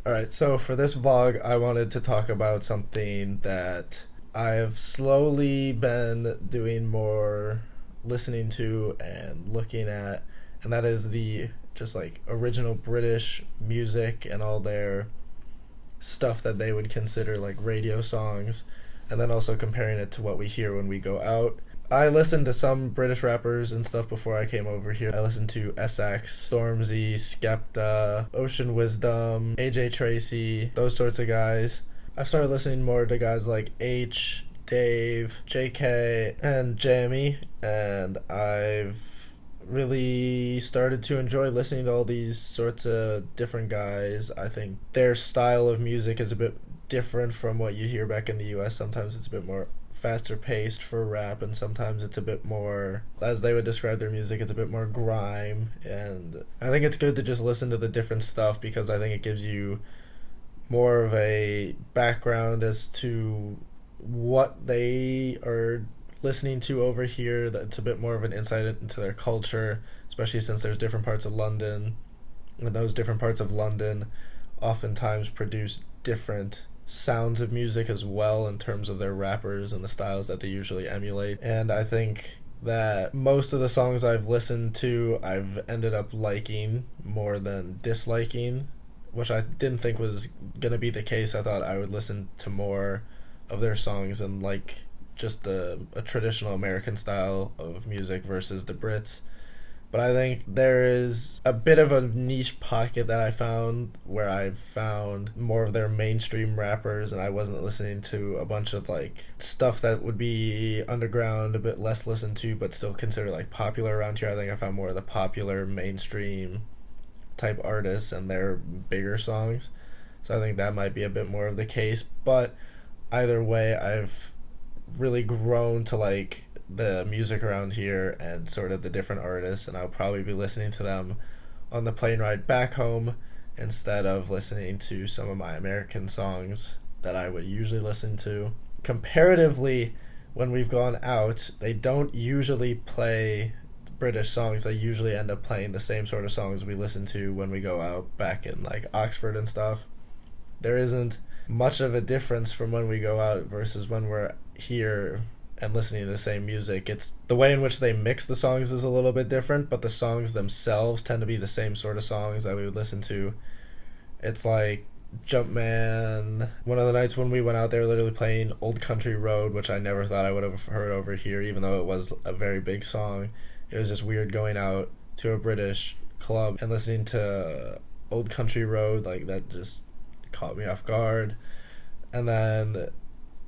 Alright, so for this vlog, I wanted to talk about something that I've slowly been doing more listening to and looking at, and that is the just like original British music and all their stuff that they would consider like radio songs, and then also comparing it to what we hear when we go out. I listened to some British rappers and stuff before I came over here. I listened to SX, Stormzy, Skepta, Ocean Wisdom, AJ Tracy, those sorts of guys. I've started listening more to guys like H, Dave, JK, and Jamie, and I've really started to enjoy listening to all these sorts of different guys. I think their style of music is a bit different from what you hear back in the US. Sometimes it's a bit more faster paced for rap, and sometimes it's a bit more, as they would describe their music, it's a bit more grime. And I think it's good to just listen to the different stuff because I think it gives you more of a background as to what they are listening to over here. That's a bit more of an insight into their culture, especially since there's different parts of London, and those different parts of London oftentimes produce different sounds of music as well in terms of their rappers and the styles that they usually emulate. And I think that most of the songs I've listened to, I've ended up liking more than disliking, which I didn't think was going to be the case. I thought I would listen to more of their songs and like just a traditional American style of music versus the Brits. But I think there is a bit of a niche pocket that I found where I found more of their mainstream rappers, and I wasn't listening to a bunch of like stuff that would be underground, a bit less listened to, but still considered like popular around here. I think I found more of the popular mainstream type artists and their bigger songs. So I think that might be a bit more of the case. But either way, I've really grown to like the music around here and sort of the different artists, and I'll probably be listening to them on the plane ride back home instead of listening to some of my American songs that I would usually listen to. Comparatively, when we've gone out, they don't usually play British songs. They usually end up playing the same sort of songs we listen to when we go out back in like Oxford and stuff. There isn't much of a difference from when we go out versus when we're here and listening to the same music. It's the way in which they mix the songs is a little bit different, but the songs themselves tend to be the same sort of songs that we would listen to. It's like Jumpman. One of the nights when we went out, they were literally playing Old Country Road, which I never thought I would have heard over here, even though it was a very big song. It was just weird going out to a British club and listening to Old Country Road. Like, that just caught me off guard. And then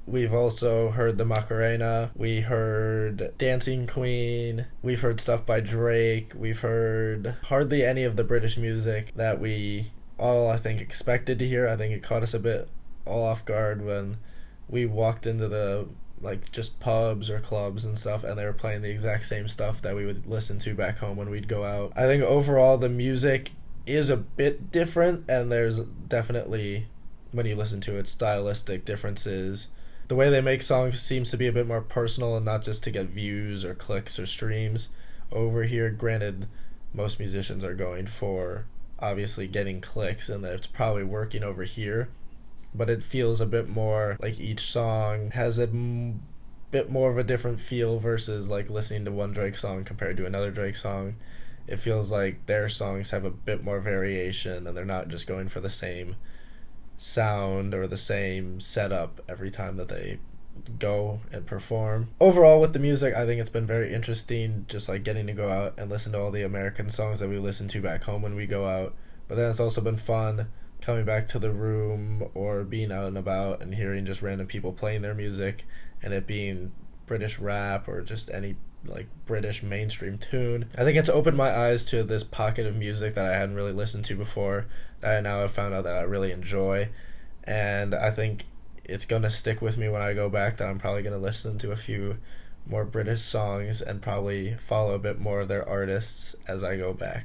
we've also heard the Macarena. We heard Dancing Queen. We've heard stuff by Drake. We've heard hardly any of the British music that we all, I think, expected to hear. I think it caught us a bit all off guard when we walked into the like just pubs or clubs and stuff, and they were playing the exact same stuff that we would listen to back home when we'd go out. I think overall the music is a bit different, and there's definitely, when you listen to it, stylistic differences. The way they make songs seems to be a bit more personal and not just to get views or clicks or streams. Over here, granted, most musicians are going for obviously getting clicks, and it's probably working over here, but it feels a bit more like each song has a bit more of a different feel versus like listening to one Drake song compared to another Drake song. It feels like their songs have a bit more variation, and they're not just going for the same sound or the same setup every time that they go and perform. Overall, with the music, I think it's been very interesting just like getting to go out and listen to all the American songs that we listen to back home when we go out. But then it's also been fun coming back to the room or being out and about and hearing just random people playing their music, and it being British rap or just any like British mainstream tune. I think it's opened my eyes to this pocket of music that I hadn't really listened to before, that I now have found out that I really enjoy. And I think it's gonna stick with me when I go back, that I'm probably gonna listen to a few more British songs and probably follow a bit more of their artists as I go back.